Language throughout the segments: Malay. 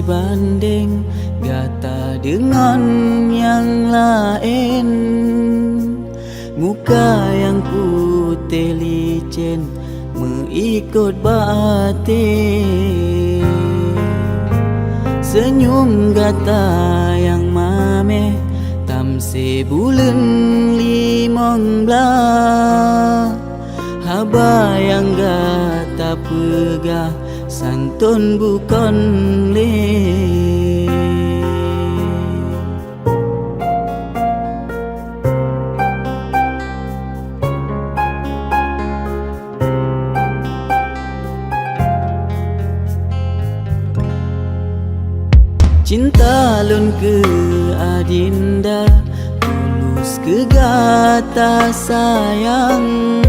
dibanding gata dengan yang lain. Muka yang putih licin mengikut batin, senyum gata yang mameh tamse bulan 15. Haba yang gata pegah santun bukan leh. Cinta lun ke adinda, tulus ke gata sayang.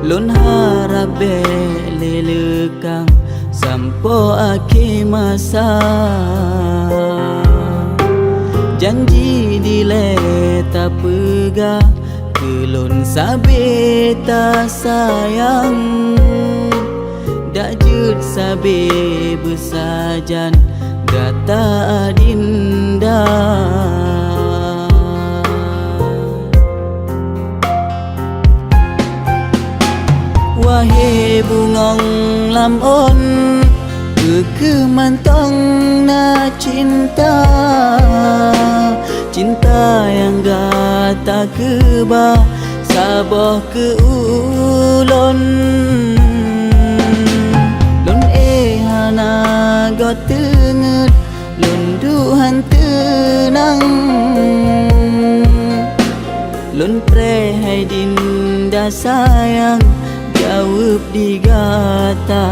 Lun harap belelekang sampo akhir masa. Janji dileta pegah ke lun sabeta sayang. Dak jut sabe bersajan gata adinda. Wahai bungong lamon, kekemantong na cinta. Cinta yang gata kebah saboh ke ulon. Lon hana got tenget, lon duhan tenang. Lon pre hai dinda sayang, jawab di gata.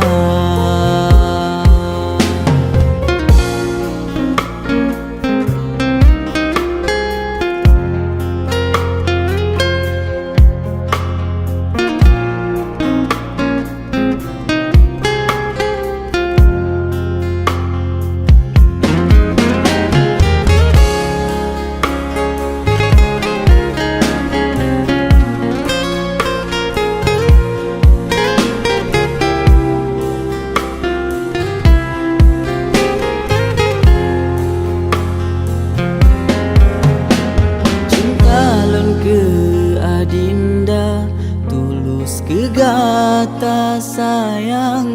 Adinda tulus ke gata sayang.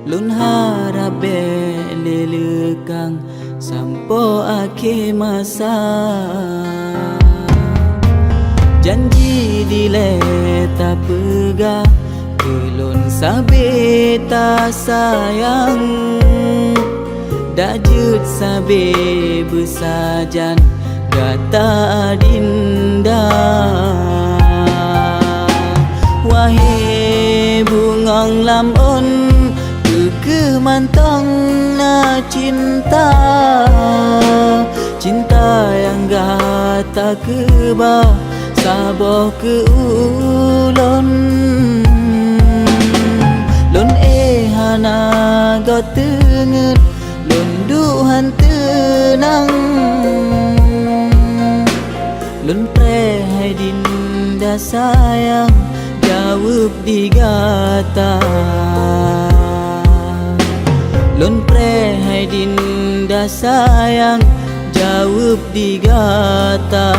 Lun harap belelekang sampo akhir masa. Janji dileta pegah ke lun sabeta sayang. Dak jut sabe bersajan gata adinda. Wahai bungong lamon, kekemantong na cinta. Cinta yang gata kebah saboh ke ulon. Lon hana got tenget, lon duhan tenang. Lun pre hai dinda sayang, jawab di gata. Lun pre hai dinda sayang, jawab di gata.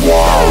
Wow.